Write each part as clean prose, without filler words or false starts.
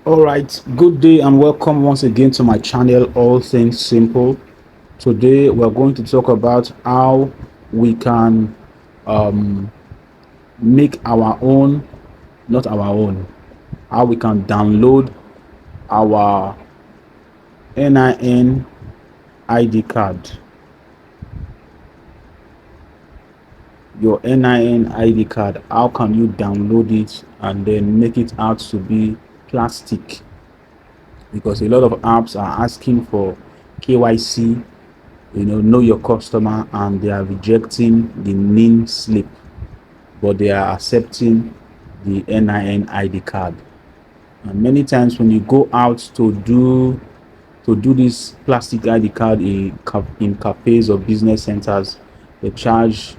All right, good day and welcome once again to my channel, All Things Simple. Today we're going to talk about how we can make our own, not our own, how we can download our NIN ID card. Your NIN ID card, how can you download it and then make it out to be plastic? Because a lot of apps are asking for KYC, know your customer, and they are rejecting the NIN slip, but they are accepting the NIN ID card. And many times when you go out to do this plastic ID card in cafes or business centers, they charge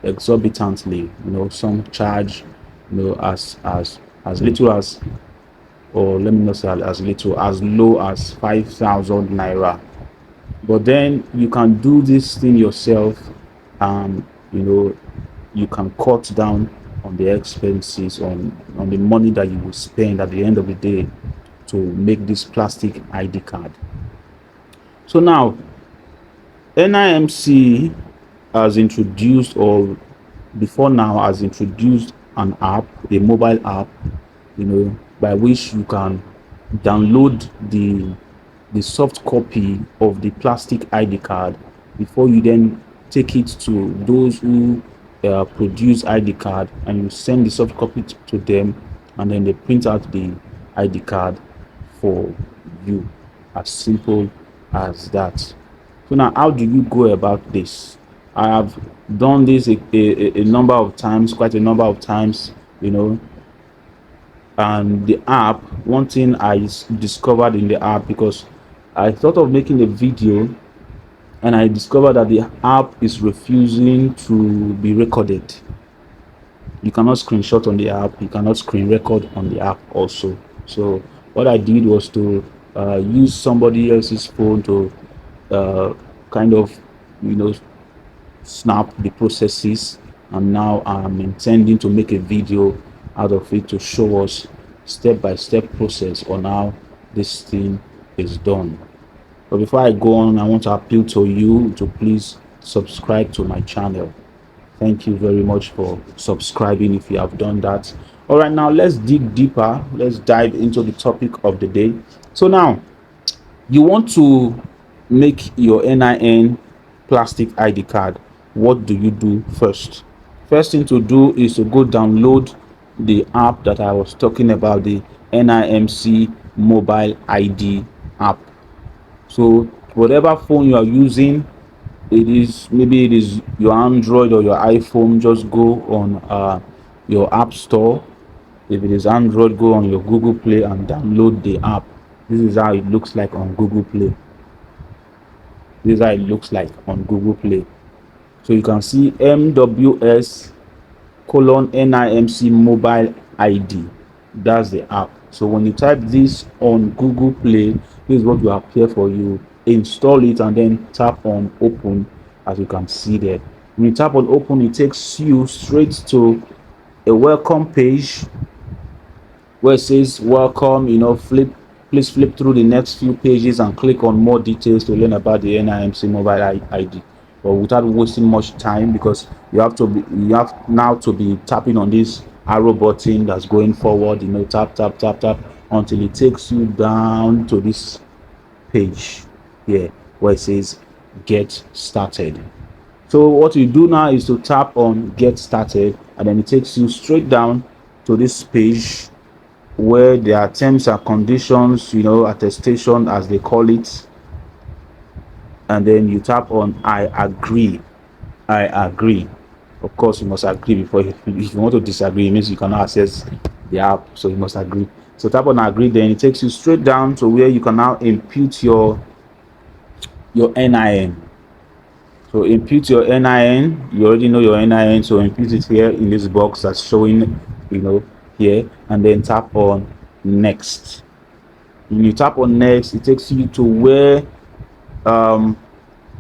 exorbitantly. Some charge as little as, or let me not say as little, as low as 5,000 naira. But then you can do this thing yourself, and you can cut down on the expenses, on the money that you will spend at the end of the day to make this plastic ID card. So now NIMC has introduced, or before now has introduced, an app, a mobile app, by which you can download the soft copy of the plastic ID card before you then take it to those who produce ID card, and you send the soft copy to them, and then they print out the ID card for you. As simple as that. So now, how do you go about this? I have done this a number of times, quite a number of times, and the app, one thing I discovered in the app, because I thought of making a video and I discovered that the app is refusing to be recorded. You cannot screenshot on the app, you cannot screen record on the app also. So what I did was to use somebody else's phone to kind of snap the processes, and now I'm intending to make a video out of it to show us step-by-step process on how this thing is done. But before I go on, I want to appeal to you to please subscribe to my channel. Thank you very much for subscribing if you have done that. All right, now let's dig deeper. Let's dive into the topic of the day. So now, you want to make your NIN plastic ID card. What do you do first? First thing to do is to go download the app that I was talking about, the NIMC mobile ID app. So whatever phone you are using, maybe it is your Android or your iPhone, just go on your app store. If it is Android, go on your Google Play and download the app. This is how it looks like on Google Play. This is how it looks like on Google Play. So you can see MWS:NIMC mobile ID. That's the app. So when you type this on Google Play, this is what will appear for you. Install it and then tap on open, as you can see there. When you tap on open, it takes you straight to a welcome page where it says welcome. Please flip through the next few pages and click on more details to learn about the NIMC mobile ID. But without wasting much time, because you have now to be tapping on this arrow button that's going forward, tap until it takes you down to this page here where it says get started. So what you do now is to tap on get started, and then it takes you straight down to this page where there are terms and conditions, attestation as they call it, and then you tap on I agree. Of course, you must agree before if you want to disagree, it means you cannot access the app, so you must agree. So tap on agree, then it takes you straight down to where you can now input your NIN. So input your NIN. You already know your NIN, so input it here in this box that's showing here, and then tap on next. When you tap on next, it takes you to where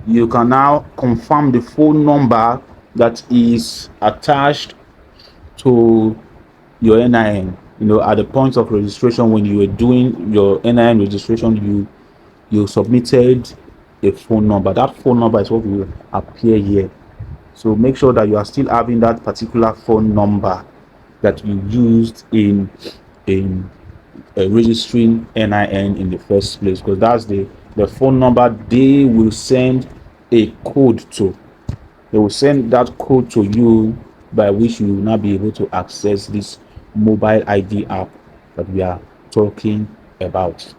you can now confirm the phone number that is attached to your NIN. at the point of registration, when you were doing your NIN registration, you submitted a phone number. That phone number is what will appear here. So make sure that you are still having that particular phone number that you used in registering NIN in the first place, because that's the phone number they will send a code to. They will send that code to you, by which you will now be able to access this mobile ID app that we are talking about.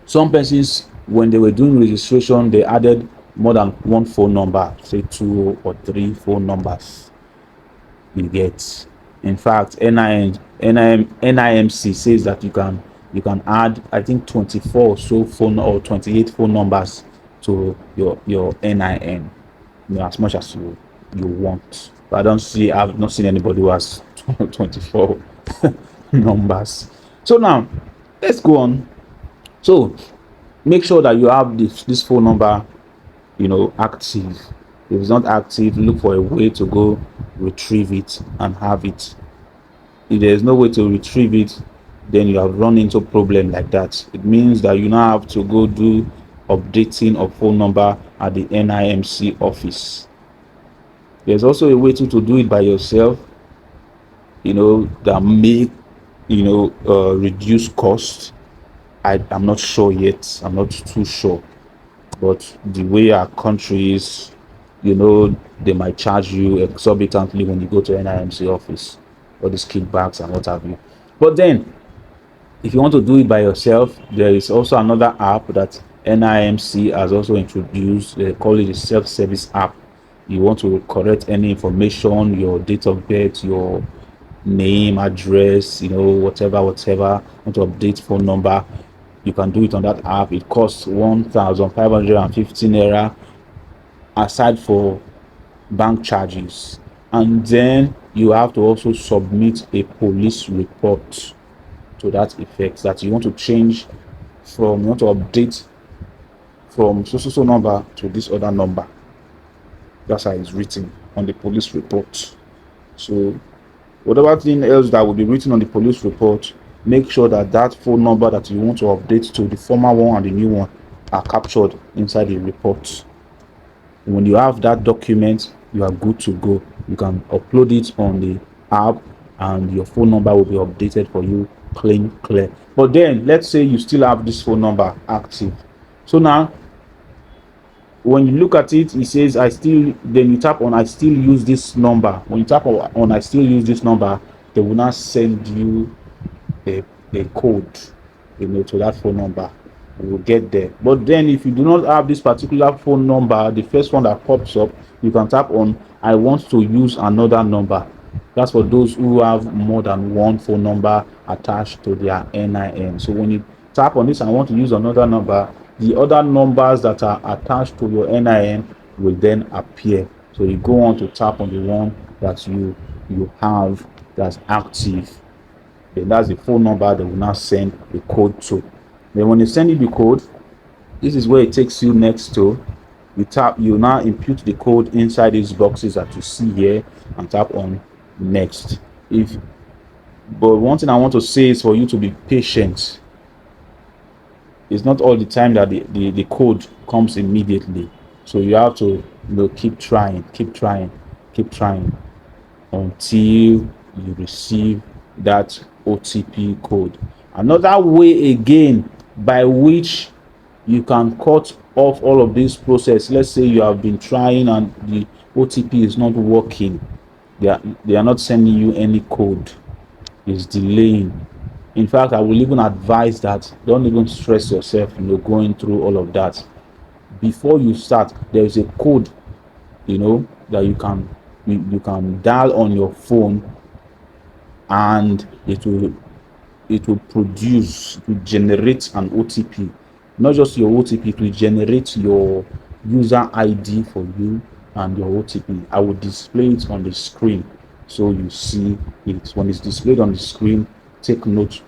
Some persons, when they were doing registration, they added more than one phone number, say 2 or 3 phone numbers. You get. In fact, NIMC says that you can add, I think, 24 or so phone, or 28 phone numbers to your NIN, as much as you want. But I've not seen anybody who has 24 numbers. So now let's go on. So make sure that you have this phone number active. If it's not active, look for a way to go retrieve it and have it. If there's no way to retrieve it, then you have run into a problem like that. It means that you now have to go do updating of phone number at the NIMC office. There's also a way to do it by yourself, that may reduce cost. I'm not sure yet. I'm not too sure. But the way our country is, they might charge you exorbitantly when you go to NIMC office, all these kickbacks and what have you. But then, if you want to do it by yourself, there is also another app that NIMC has also introduced. They call it a self-service app. You want to correct any information, your date of birth, your name, address, whatever, want to update phone number, you can do it on that app. It costs 1,550 naira, aside for bank charges. And then you have to also submit a police report to that effect, that you want to change you want to update from so number to this other number. That's how it's written on the police report. So whatever thing else that will be written on the police report, make sure that phone number that you want to update to, the former one and the new one, are captured inside the report. When you have that document, you are good to go. You can upload it on the app and your phone number will be updated for you, clear. But then let's say you still have this phone number active. So now when you look at it, it says then you tap on I still use this number. When you tap on I still use this number, they will now send you a code to that phone number. We will get there. But then if you do not have this particular phone number, the first one that pops up, you can tap on I want to use another number. That's for those who have more than one phone number attached to their NIN. So when you tap on this, I want to use another number, the other numbers that are attached to your NIN will then appear. So you go on to tap on the one that you have that's active. Then that's the phone number they will now send the code to. Then when you send you the code, this is where it takes you next to. You now input the code inside these boxes that you see here and tap on next. But one thing I want to say is for you to be patient. It's not all the time that the code comes immediately. So you have to keep trying until you receive that OTP code. Another way again by which you can cut off all of this process, let's say you have been trying and the OTP is not working, they are not sending you any code, it's delaying. In fact, I will even advise that don't even stress yourself going through all of that. Before you start, there is a code that you can dial on your phone, and it will generate an OTP. Not just your OTP, it will generate your user ID for you and your OTP. I will display it on the screen so you see it. When it's displayed on the screen, take note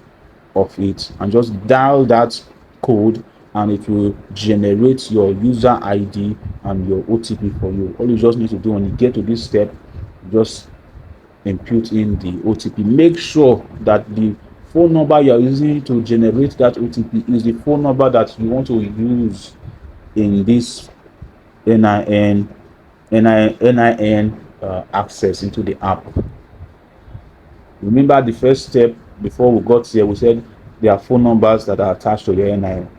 of it and just dial that code, and it will generate your user ID and your OTP for you. All you just need to do when you get to this step, just input in the OTP. Make sure that the phone number you are using to generate that OTP is the phone number that you want to use in this NIN access into the app. Remember the first step before we got here, we said there are phone numbers that are attached to the NIN.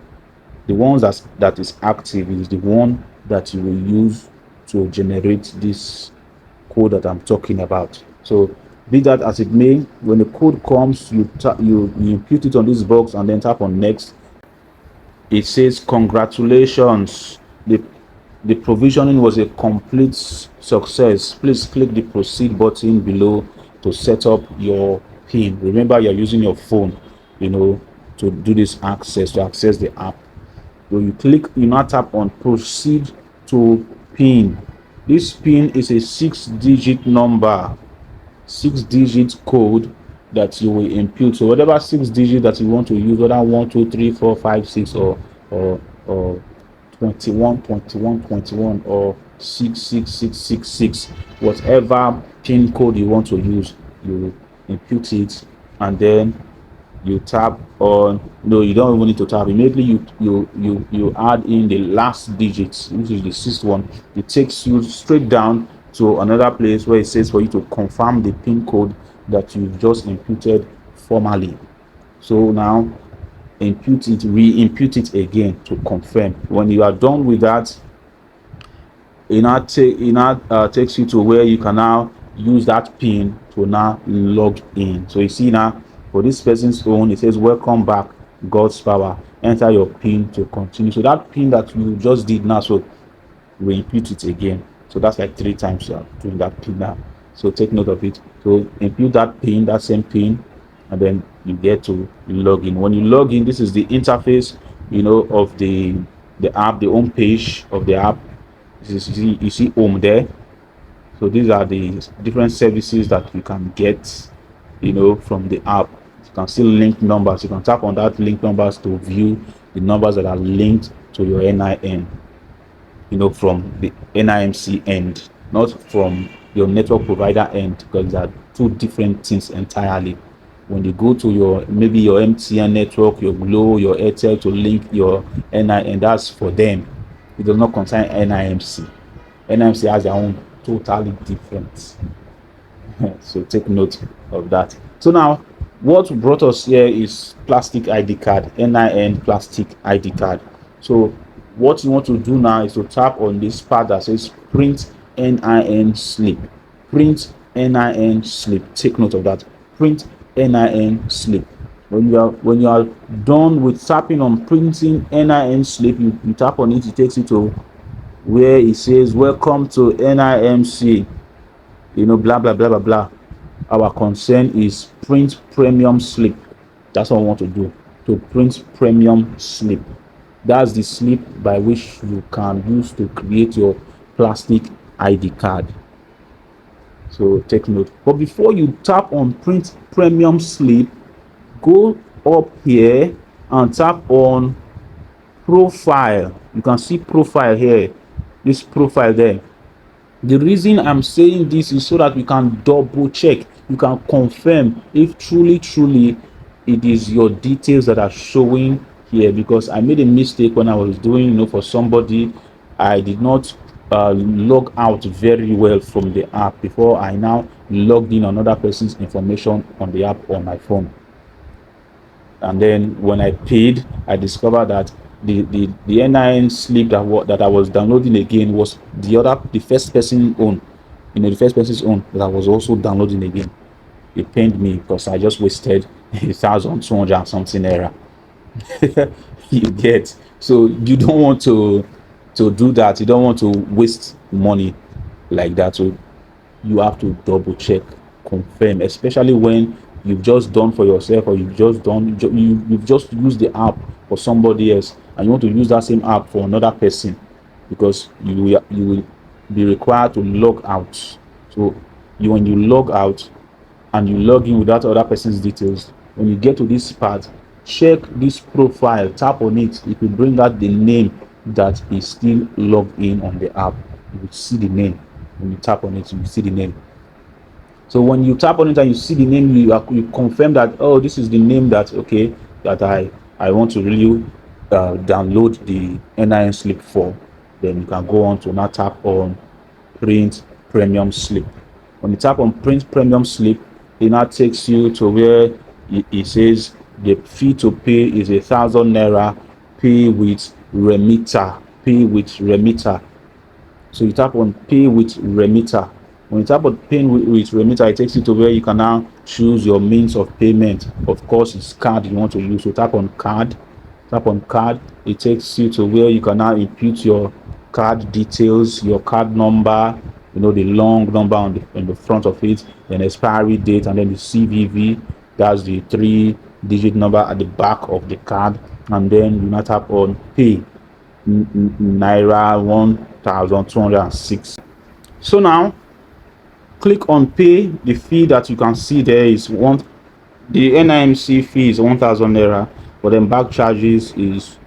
The ones that is active is the one that you will use to generate this code that I'm talking about. So be that as it may, when the code comes, you input it on this box and then tap on next. It says congratulations, the provisioning was a complete success. Please click the proceed button below to set up your PIN. Remember, you're using your phone, to do this access, to access the app. So you click, you now tap on proceed to PIN. This PIN is a 6-digit number, 6-digit code that you will input. So whatever 6 digits that you want to use, whether 1, 2, 3, 4, 5, 6, or 21, 21, 21, or 66666, whatever PIN code you want to use, you input it, and then you tap on, no, you don't even need to tap. Immediately you add in the last digits, which is the 6th one. It takes you straight down to another place where it says for you to confirm the PIN code that you've just imputed formally. So now input it, re-input it again to confirm. When you are done with that, it now takes you to where you can now use that PIN to now log in. So you see now, for this person's own, it says welcome back, God's power. Enter your PIN to continue. So that PIN that you just did now, so we input it again. So that's like 3 times you are doing that PIN now. So take note of it. So input that PIN, that same PIN, and then you get to log in. When you log in, this is the interface, of the app, the home page of the app. You see home there. So these are the different services that you can get, from the app. You can see link numbers. You can tap on that link numbers to view the numbers that are linked to your NIN, from the NIMC end, not from your network provider end, because there are 2 different things entirely. When you go to maybe your MTN network, your Glo, your Airtel to link your NIN, that's for them. It does not concern NIMC. NIMC has their own totally different. So take note of that. So now, what brought us here is plastic ID card, NIN plastic ID card. So what you want to do now is to tap on this part that says print NIN slip. Print NIN slip. Take note of that. Print NIN slip. When you are done with tapping on printing NIN slip, you tap on it. It takes you to where it says welcome to NIMC. Blah blah blah blah blah. Our concern is print premium slip. That's what I want to do. To print premium slip. That's the slip by which you can use to create your plastic ID card. So take note. But before you tap on print premium slip, go up here and tap on profile. You can see profile here. This profile there. The reason I'm saying this is so that we can double check. You can confirm if truly it is your details that are showing here, because I made a mistake when I was doing, for somebody. I did not log out very well from the app before I now logged in another person's information on the app on my phone. And then when I paid, I discovered that the NIN slip that I was downloading again was the first person's own, the first person's own that I was also downloading again. It pained me because I just wasted 1,200 and something naira. You get, so you don't want to do that. You don't want to waste money like that. So you have to double check, confirm, especially when you've just done for yourself, or you've just used the app for somebody else, and you want to use that same app for another person, because you will be required to log out. So when you log out and you log in with that other person's details, when you get to this part, check this profile, tap on it. It will bring out the name that is still logged in on the app. You will see the name. When you tap on it, you will see the name. So when you tap on it and you see the name, you confirm that, oh, this is the name that, okay, that I want to really download the NIN slip for. Then you can go on to now tap on print premium slip. When you tap on print premium slip, it now takes you to where it says the fee to pay is 1,000 naira. Pay with remitter. Pay with remitter. So you tap on pay with remitter. When you tap on pay with remitter, it takes you to where you can now choose your means of payment. Of course, it's card you want to use. So tap on card. Tap on card. It takes you to where you can now input your card details, your card number, the long number on the front of it, then expiry date, and then the CVV. That's the 3-digit number at the back of the card. And then you now tap on pay. Naira 1,206. So now click on pay. The fee that you can see there is the NIMC fee is 1,000 naira, but then back charges is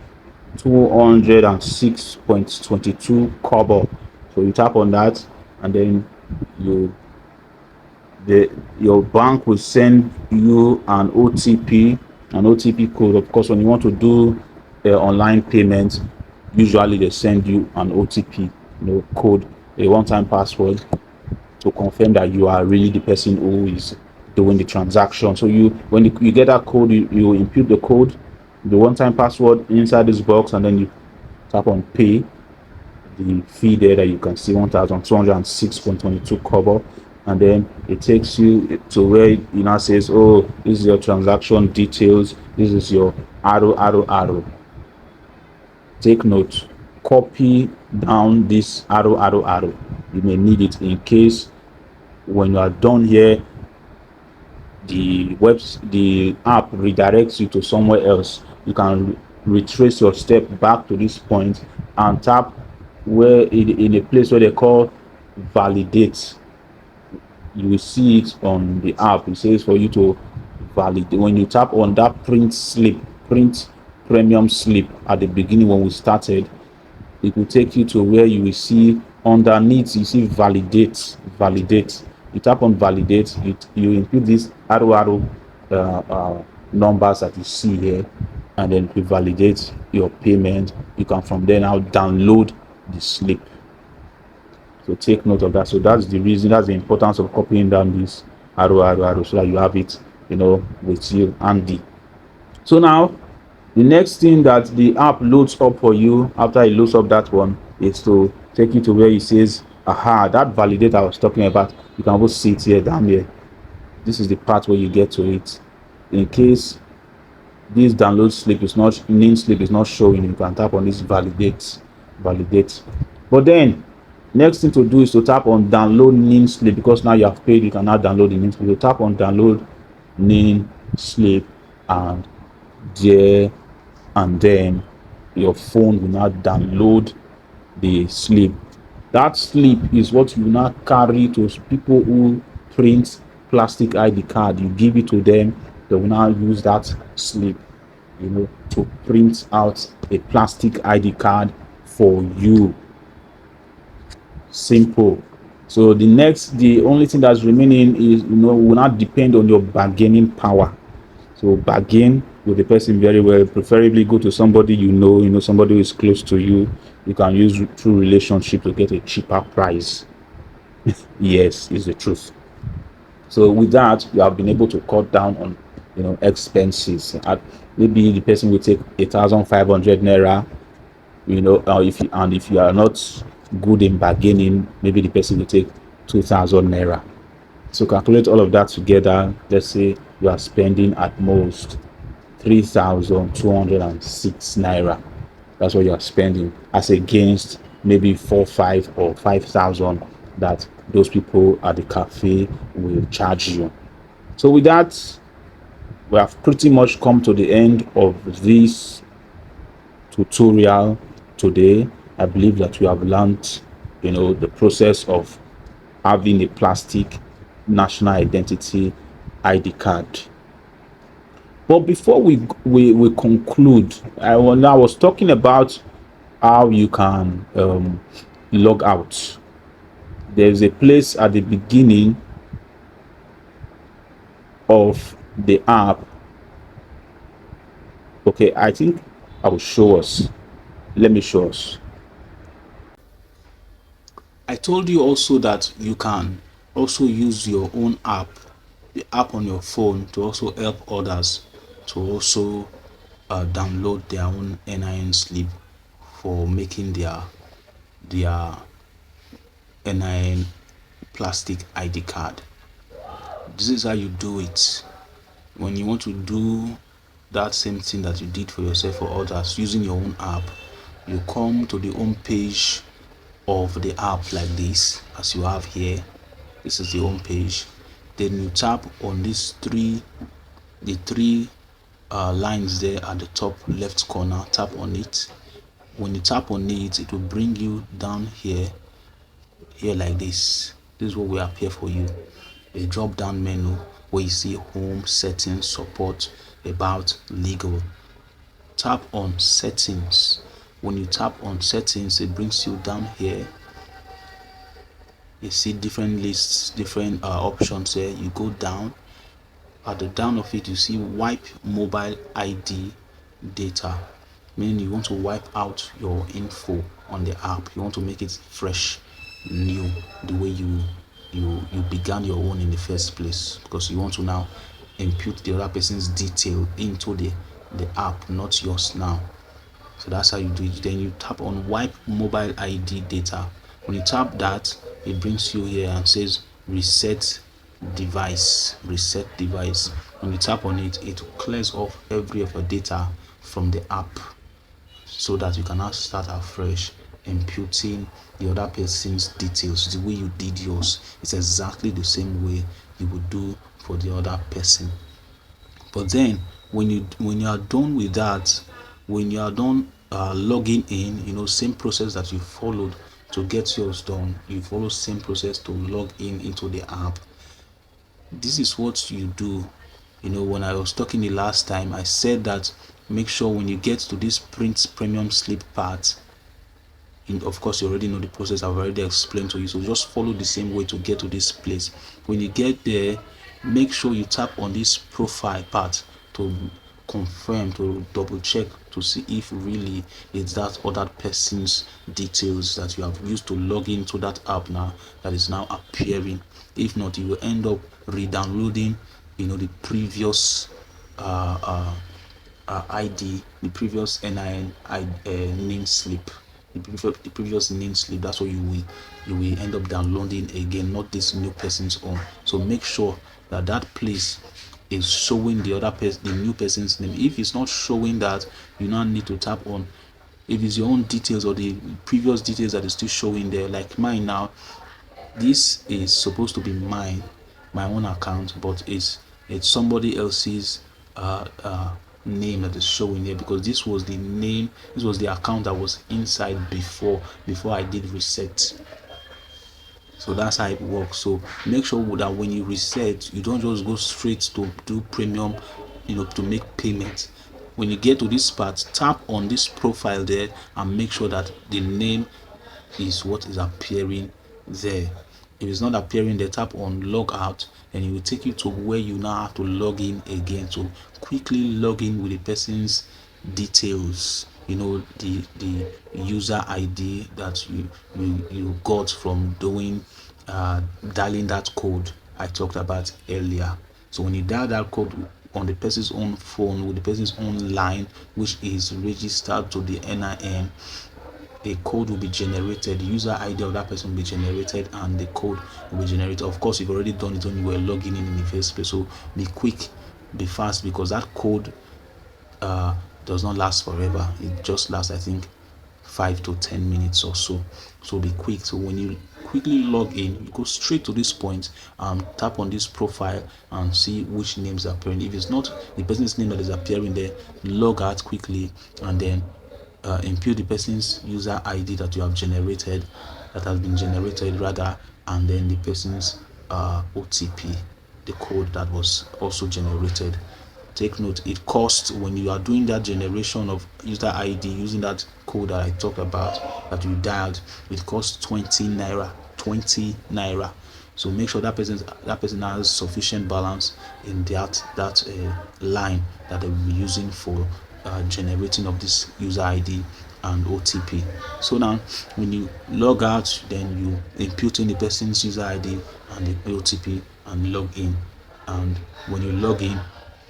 206.22 kobo. So you tap on that, and then your bank will send you an OTP code. Of course, when you want to do online payment, usually they send you an OTP code, a one-time password, to confirm that you are really the person who is doing the transaction. So when you get that code, you input the code, the one-time password inside this box, and then you tap on pay. The fee there that you can see, 1,206.22 kobo, and then it takes you to where it now says, oh, this is your transaction details, this is your arrow. Take note, copy down this arrow. You may need it in case when you are done here, the app redirects you to somewhere else. You can retrace your step back to this point and tap where in a place where they call validate. You will see it on the app. It says for you to validate. When you tap on that print premium slip at the beginning when we started, it will take you to where you will see underneath, you see validate. You tap on validate, you input these arrow numbers that you see here, and then you validate your payment. You can from there now download the slip. So take note of that. So that's the reason, that's the importance of copying down this arrow so that you have it with you handy. So now the next thing that the app loads up for you after it loads up that one is to take you to where it says, that validate I was talking about. You can also see it here down here. This is the part where you get to it. In case this download slip is not, NIN slip is not showing, you can tap on this validate. But then next thing to do is to tap on download NIN slip, because now you have paid, you can now download the NIN slip. You tap on download NIN slip, and then your phone will now download the slip. That slip is what you now carry to people who print plastic ID card. You give it to them, they will now use that slip to print out a plastic ID card for you. Simple. So the only thing that's remaining is will not depend on your bargaining power. So bargain with the person very well. Preferably go to somebody somebody who is close to you. You can use through relationship to get a cheaper price. Yes, it's the truth. So with that, you have been able to cut down on expenses. Maybe the person will take 1,500 naira. If you are not good in bargaining, maybe the person will take 2,000 naira. So calculate all of that together. Let's say you are spending at most 3,206 naira. That's what you are spending, as against maybe 4,500 or 5,000 that those people at the cafe will charge you. So with that, we have pretty much come to the end of this tutorial today. I believe that we have learned the process of having a plastic national identity ID card. But before we conclude, I was talking about how you can log out. There's a place at the beginning of the app. Okay, I think I will show us. Let me show us. I told you also that you can also use your own app, the app on your phone, to also help others to also download their own NIN slip for making their NIN plastic ID card. This is how you do it. When you want to do that same thing that you did for yourself for others using your own app, you come to the home page of the app like this, as you have here. This is the home page. Then you tap on the three lines there at the top left corner. Tap on it. When you tap on it, it will bring you down here like this. This is what will appear for you. A drop down menu where you see home, settings, support, about, legal. Tap on settings. When you tap on settings, it brings you down here. You see different lists, different options here. You go down. At the down of it, you see wipe mobile ID data, meaning you want to wipe out your info on the app. You want to make it fresh, new, the way you began your own in the first place, because you want to now impute the other person's detail into the app, not yours now. So that's how you do it. Then you tap on wipe mobile ID data. When you tap that, it brings you here and says reset device. When you tap on it, it clears off every of your data from the app, so that you can now start afresh, imputing the other person's details. The way you did yours is exactly the same way you would do for the other person. But then when you are done with that, when you are done logging in, same process that you followed to get yours done, you follow same process to log in into the app. This is what you do. When I was talking the last time, I said that make sure when you get to this print premium slip part, of course you already know the process, I've already explained to you, so just follow the same way to get to this place. When you get there, make sure you tap on this profile part to confirm, to double check to see if really it's that other person's details that you have used to log into that app now that is now appearing. If not, you will end up re-downloading the previous ID, the previous NIN NIN slip, the previous NIN slip. That's what you will end up downloading again, not this new person's own. So make sure that place is showing the new person's name. If it's not showing that, you now need to tap on, if it's your own details or the previous details that is still showing there, like mine now, this is supposed to be my own account, but it's somebody else's name that is showing here, because this was the account that was inside before I did reset. So that's how it works. So make sure that when you reset, you don't just go straight to do premium, to make payment. When you get to this part, tap on this profile there and make sure that the name is what is appearing there. If it's not appearing there, tap on log out, and it will take you to where you now have to log in again, to quickly log in with the person's details, the user ID that you got from doing dialing that code I talked about earlier. So when you dial that code on the person's own phone with the person's own line, which is registered to the NIN, a code will be generated. The user ID of that person will be generated, and the code will be generated. Of course, you've already done it when you were logging in the first place, so be quick, be fast, because that code does not last forever. It just lasts, I think, 5 to 10 minutes or so. So be quick. So when you quickly log in, you go straight to this point and tap on this profile and see which names are appearing. If it's not the person's name that is appearing there, log out quickly and then impute the person's user ID that you have generated, that has been generated rather, and then the person's OTP, the code that was also generated. Take note, it costs, when you are doing that generation of user ID using that code that I talked about, that you dialed, it costs 20 naira. So make sure that person has sufficient balance in that line that they will be using for generating of this user ID and OTP. So now when you log out, then you input in the person's user ID and the OTP and log in. And when you log in,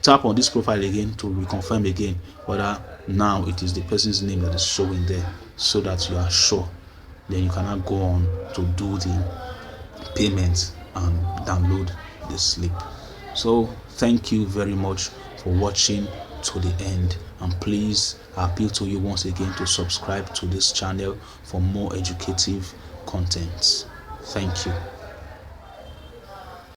tap on this profile again to reconfirm again whether now it is the person's name that is showing there, so that you are sure. Then you cannot go on to do the payments and download the slip. So thank you very much for watching to the end, and please, I appeal to you once again to subscribe to this channel for more educative contents. Thank you.